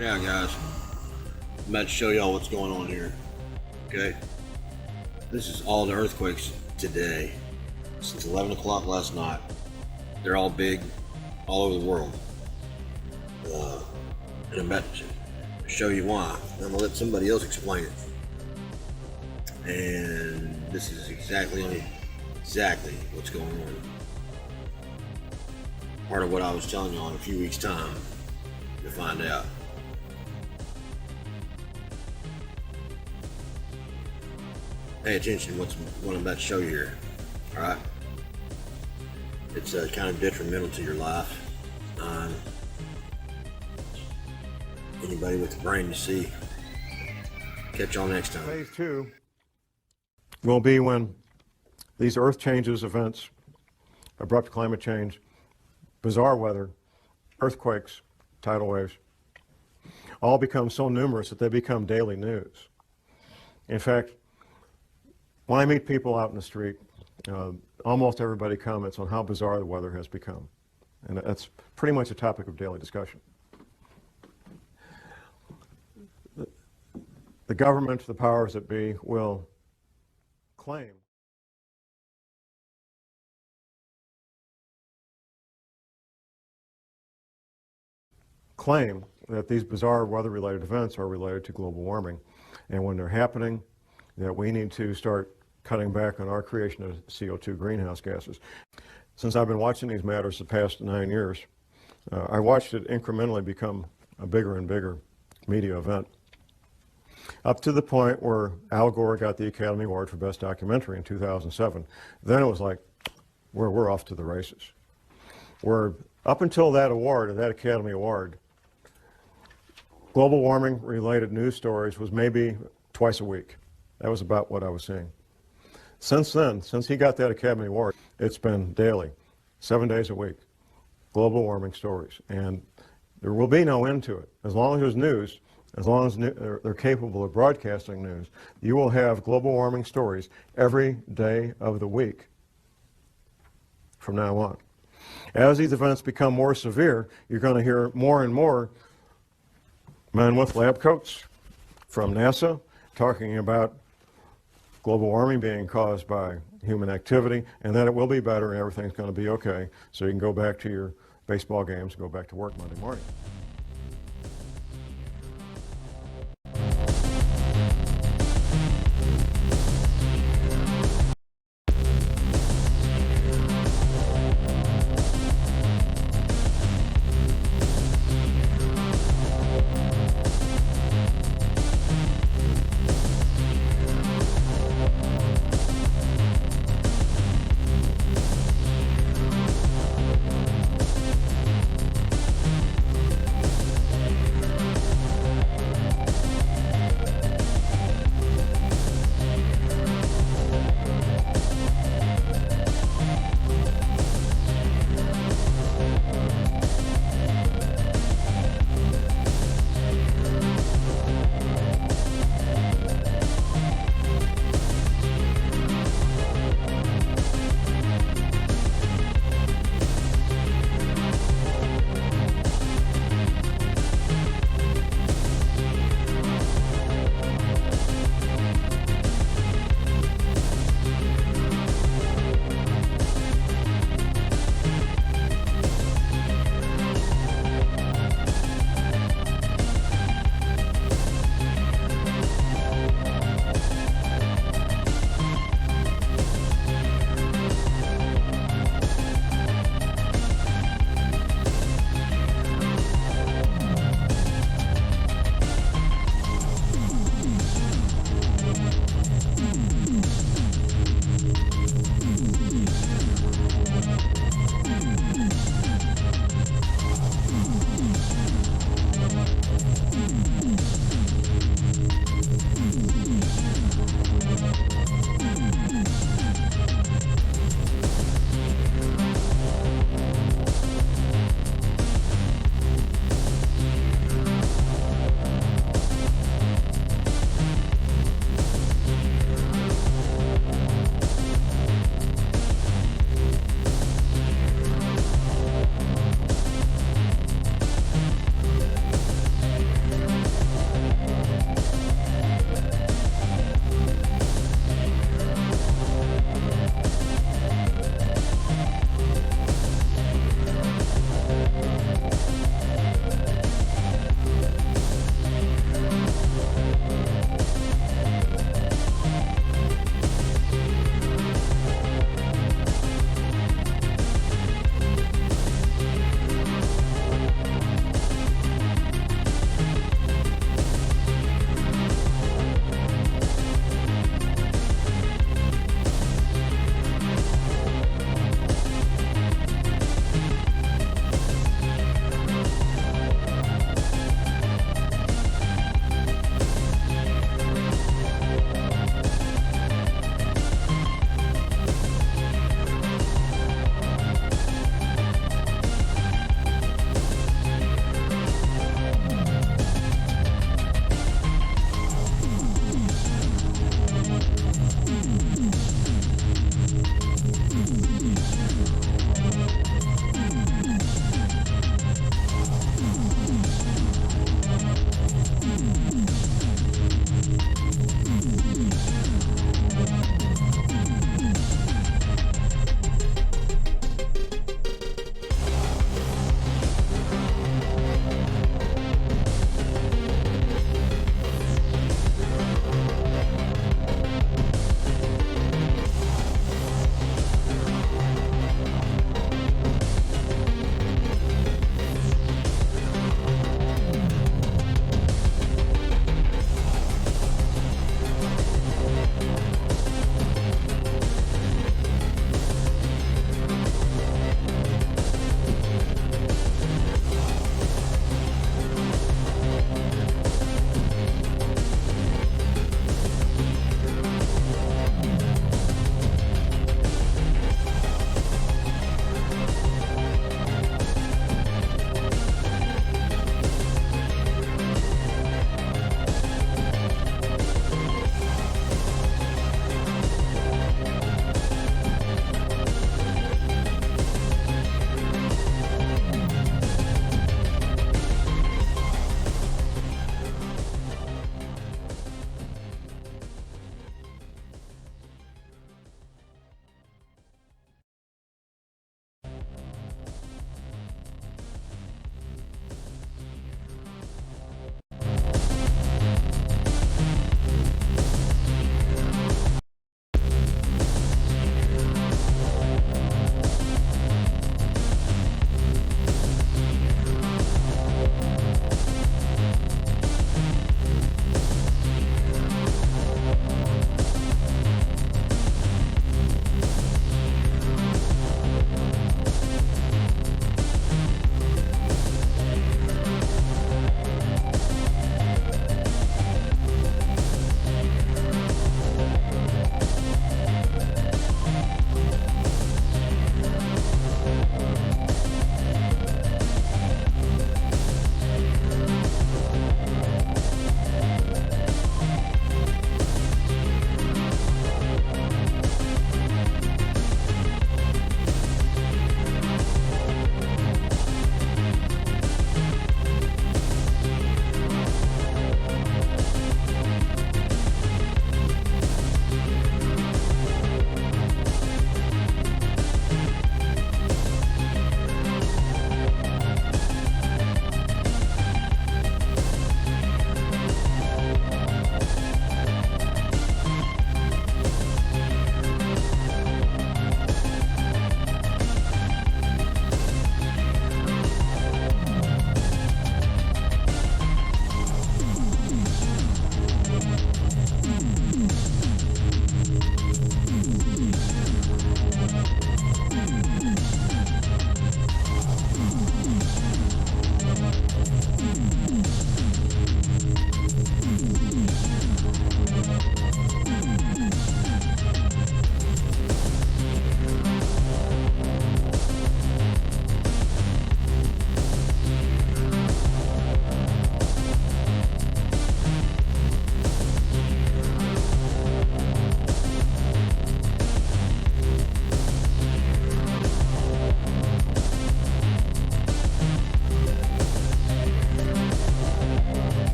it out, guys. I'm about to show y'all what's going on here. Okay, this is all the earthquakes today since 11 o'clock last night. They're all big, all over the world. And I'm about to show you why. I'm gonna let somebody else explain it. And this is exactly what's going on. Part of what I was telling you in a few weeks' time to find out. Pay attention to what I'm about to show you here. All right. It's kind of detrimental to your life. Anybody with a brain to see. Catch y'all next time. Phase 2 will be when these earth changes events, abrupt climate change, bizarre weather, earthquakes, tidal waves, all become so numerous that they become daily news. In fact, when I meet people out in the street, almost everybody comments on how bizarre the weather has become. And that's pretty much a topic of daily discussion. The government, the powers that be, will claim that these bizarre weather-related events are related to global warming. And when they're happening, that we need to start cutting back on our creation of CO2 greenhouse gases. Since I've been watching these matters the past 9 years, I watched it incrementally become a bigger and bigger media event, up to the point where A.U.R.A got the Academy Award for Best Documentary in 2007. Then it was like, we're off to the races. Up until that award, that Academy Award, global warming related news stories was maybe twice a week. That was about what I was seeing. Since then, since he got that Academy Award, it's been daily, 7 days a week, global warming stories. And there will be no end to it. As long as there's news, as long as they're capable of broadcasting news, you will have global warming stories every day of the week from now on. As these events become more severe, you're going to hear more and more men with lab coats from NASA talking about global warming being caused by human activity, and that it will be better and everything's going to be okay, so you can go back to your baseball games and go back to work Monday morning.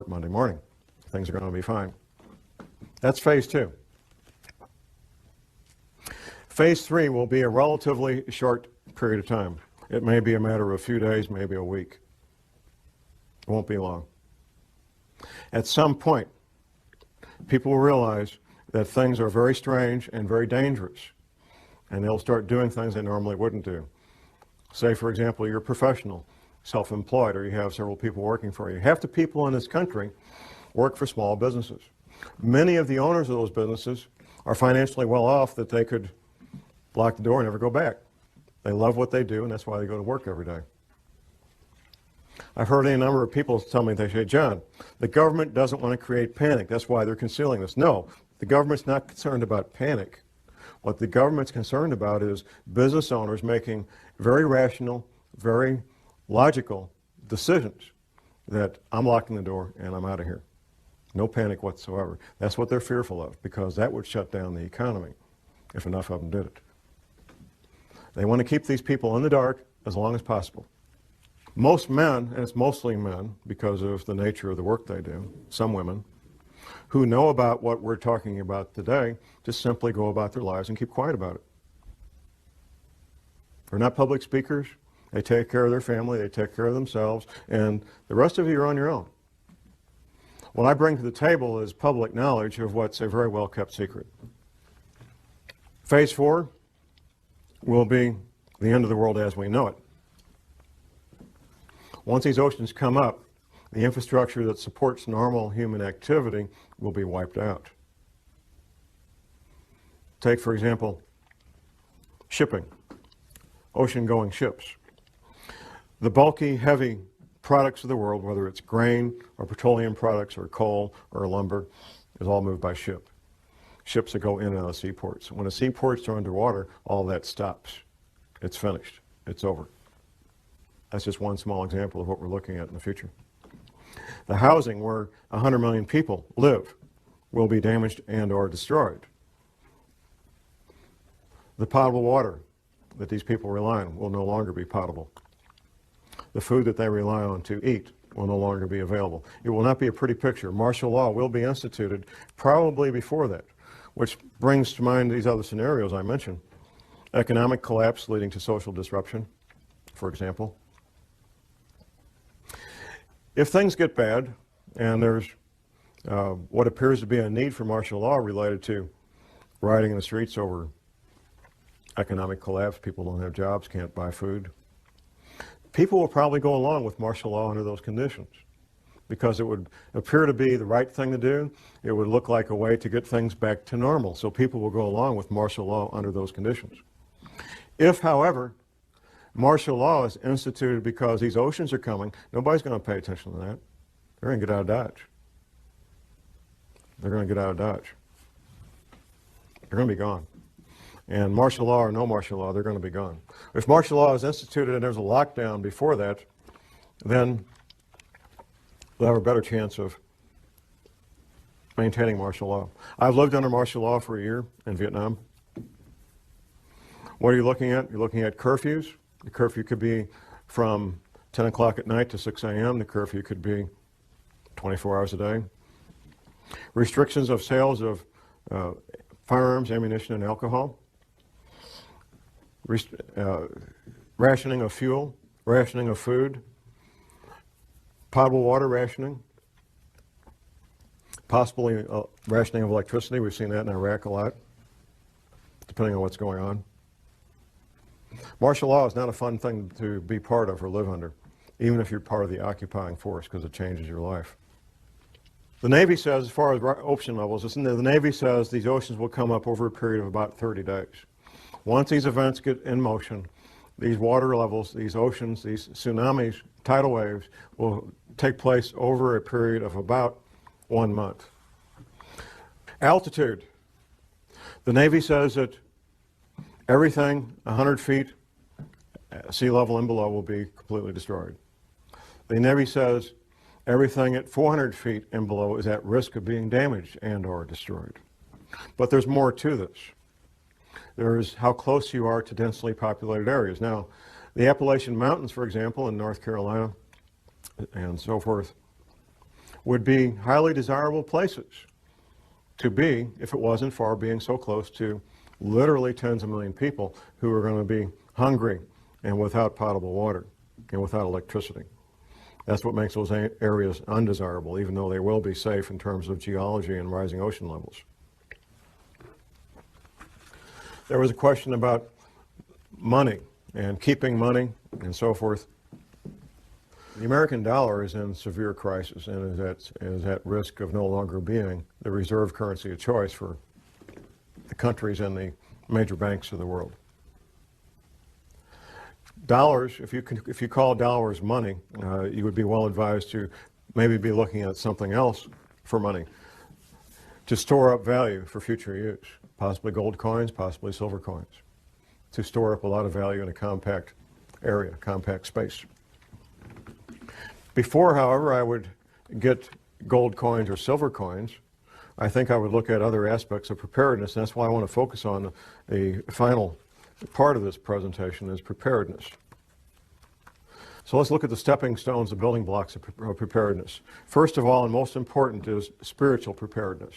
Monday morning. Things are going to be fine. That's phase 2. Phase 3 will be a relatively short period of time. It may be a matter of a few days, maybe a week. It won't be long. At some point, people will realize that things are very strange and very dangerous, and they'll start doing things they normally wouldn't do. Say, for example, you're a professional, self-employed, or you have several people working for you. Half the people in this country work for small businesses. Many of the owners of those businesses are financially well off that they could lock the door and never go back. They love what they do, and that's why they go to work every day. I've heard a number of people tell me, they say, John, the government doesn't want to create panic. That's why they're concealing this. No, the government's not concerned about panic. What the government's concerned about is business owners making very rational, very logical decisions that I'm locking the door and I'm out of here. No panic whatsoever. That's what they're fearful of, because that would shut down the economy if enough of them did it. They want to keep these people in the dark as long as possible. Most men, and it's mostly men because of the nature of the work they do, some women, who know about what we're talking about today, just simply go about their lives and keep quiet about it. They're not public speakers. They take care of their family, they take care of themselves, and the rest of you are on your own. What I bring to the table is public knowledge of what's a very well-kept secret. Phase 4 will be the end of the world as we know it. Once these oceans come up, the infrastructure that supports normal human activity will be wiped out. Take, for example, shipping, ocean-going ships. The bulky, heavy products of the world, whether it's grain or petroleum products or coal or lumber, is all moved by ship. Ships that go in and out of seaports. When the seaports are underwater, all that stops. It's finished. It's over. That's just one small example of what we're looking at in the future. The housing where 100 million people live will be damaged and or destroyed. The potable water that these people rely on will no longer be potable. The food that they rely on to eat will no longer be available. It will not be a pretty picture. Martial law will be instituted probably before that, which brings to mind these other scenarios I mentioned. Economic collapse leading to social disruption, for example. If things get bad, and there's what appears to be a need for martial law related to rioting in the streets over economic collapse, people don't have jobs, can't buy food, people will probably go along with martial law under those conditions because it would appear to be the right thing to do. It would look like a way to get things back to normal. So people will go along with martial law under those conditions. If, however, martial law is instituted because these oceans are coming, nobody's going to pay attention to that. They're going to get out of Dodge. They're going to get out of Dodge. They're going to be gone. And martial law or no martial law, they're going to be gone. If martial law is instituted and there's a lockdown before that, then they'll have a better chance of maintaining martial law. I've lived under martial law for a year in Vietnam. What are you looking at? You're looking at curfews. The curfew could be from 10 o'clock at night to 6 a.m. The curfew could be 24 hours a day. Restrictions of sales of firearms, ammunition, and alcohol. Rationing of fuel, rationing of food, potable water rationing, possibly rationing of electricity. We've seen that in Iraq a lot, depending on what's going on. Martial law is not a fun thing to be part of or live under, even if you're part of the occupying force, because it changes your life. The Navy says, as far as ocean levels, the Navy says these oceans will come up over a period of about 30 days. Once these events get in motion, these water levels, these oceans, these tsunamis, tidal waves will take place over a period of about 1 month. Altitude. The Navy says that everything 100 feet sea level and below will be completely destroyed. The Navy says everything at 400 feet and below is at risk of being damaged and or destroyed. But there's more to this. There's how close you are to densely populated areas. Now, the Appalachian Mountains, for example, in North Carolina and so forth, would be highly desirable places to be if it wasn't for being so close to literally tens of million people who are going to be hungry and without potable water and without electricity. That's what makes those areas undesirable, even though they will be safe in terms of geology and rising ocean levels. There was a question about money and keeping money and so forth. The American dollar is in severe crisis and is at risk of no longer being the reserve currency of choice for the countries and the major banks of the world. Dollars, if you call dollars money, you would be well advised to maybe be looking at something else for money, to store up value for future use, possibly gold coins, possibly silver coins, to store up a lot of value in a compact area, compact space. Before, however, I would get gold coins or silver coins, I think I would look at other aspects of preparedness, and that's why I want to focus on the final part of this presentation is preparedness. So let's look at the stepping stones, the building blocks of preparedness. First of all, and most important, is spiritual preparedness.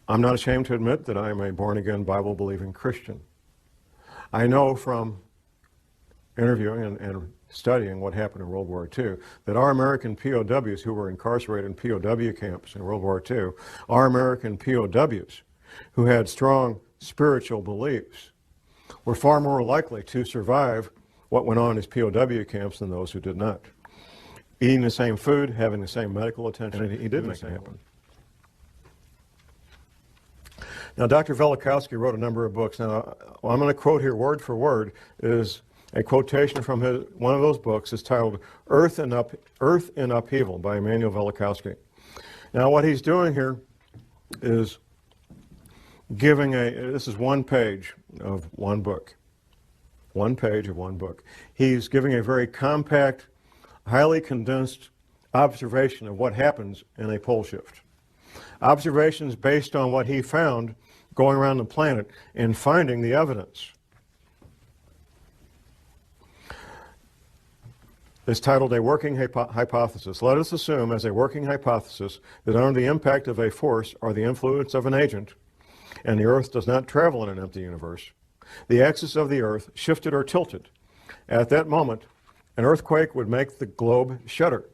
I'm not ashamed to admit that I am a born-again, Bible-believing Christian. I know from interviewing and studying what happened in World War II that our American POWs who were incarcerated in POW camps in World War II, our American POWs who had strong spiritual beliefs were far more likely to survive what went on in his POW camps than those who did not. Eating the same food, having the same medical attention, he did make it happen. Now, Dr. Velikovsky wrote a number of books. Now, what I'm going to quote here word for word is a quotation from one of those books. It's titled Earth in Upheaval by Emanuel Velikovsky. Now, what he's doing here is giving this is one page of one book. One page of one book. He's giving a very compact, highly condensed observation of what happens in a pole shift. Observations based on what he found going around the planet and finding the evidence. It's titled A Working Hypothesis. Let us assume as a working hypothesis that under the impact of a force or the influence of an agent, and the Earth does not travel in an empty universe, the axis of the Earth shifted or tilted. At that moment, an earthquake would make the globe shudder.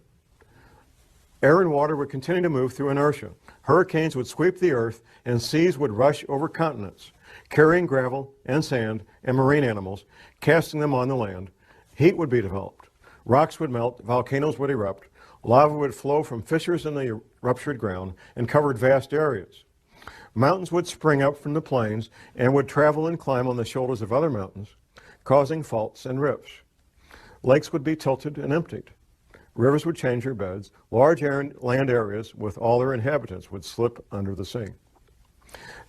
Air and water would continue to move through inertia. Hurricanes would sweep the earth and seas would rush over continents, carrying gravel and sand and marine animals, casting them on the land. Heat would be developed. Rocks would melt, volcanoes would erupt, lava would flow from fissures in the ruptured ground and covered vast areas. Mountains would spring up from the plains and would travel and climb on the shoulders of other mountains, causing faults and rifts. Lakes would be tilted and emptied. Rivers would change their beds. Large land areas with all their inhabitants would slip under the sea.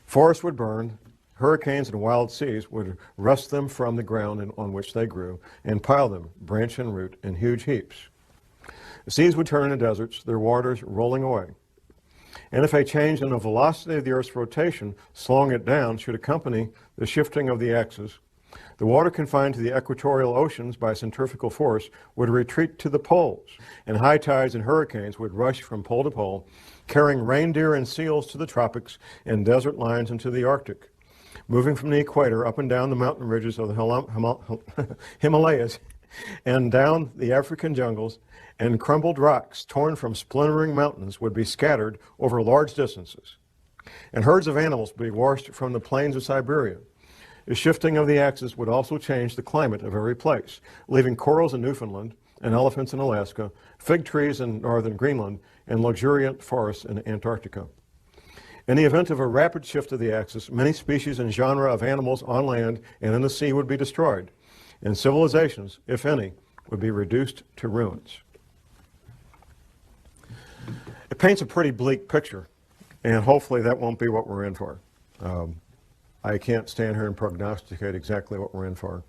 Forests would burn. Hurricanes and wild seas would wrest them from the ground on which they grew and pile them, branch and root, in huge heaps. The seas would turn into deserts, their waters rolling away. And if a change in the velocity of the Earth's rotation, slowing it down, should accompany the shifting of the axis, the water confined to the equatorial oceans by centrifugal force would retreat to the poles, and high tides and hurricanes would rush from pole to pole, carrying reindeer and seals to the tropics and desert lions into the Arctic, moving from the equator up and down the mountain ridges of the Himalayas and down the African jungles, and crumbled rocks torn from splintering mountains would be scattered over large distances, and herds of animals would be washed from the plains of Siberia. The shifting of the axis would also change the climate of every place, leaving corals in Newfoundland and elephants in Alaska, fig trees in northern Greenland, and luxuriant forests in Antarctica. In the event of a rapid shift of the axis, many species and genera of animals on land and in the sea would be destroyed, and civilizations, if any, would be reduced to ruins. It paints a pretty bleak picture, and hopefully that won't be what we're in for. I can't stand here and prognosticate exactly what we're in for.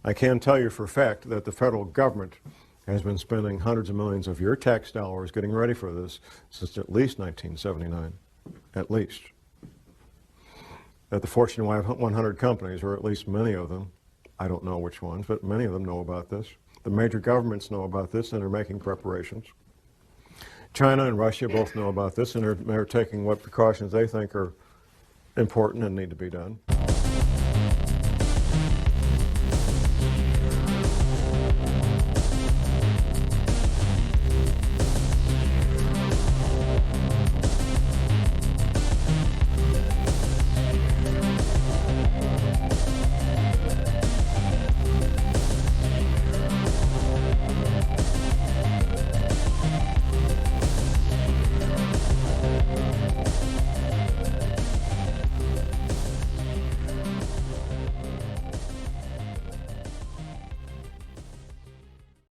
I can tell you for a fact that the federal government has been spending hundreds of millions of your tax dollars getting ready for this since at least 1979, at least. That the Fortune 100 companies, or at least many of them, I don't know which ones, but many of them know about this. The major governments know about this and are making preparations. China and Russia both know about this and they're taking what precautions they think are important and need to be done.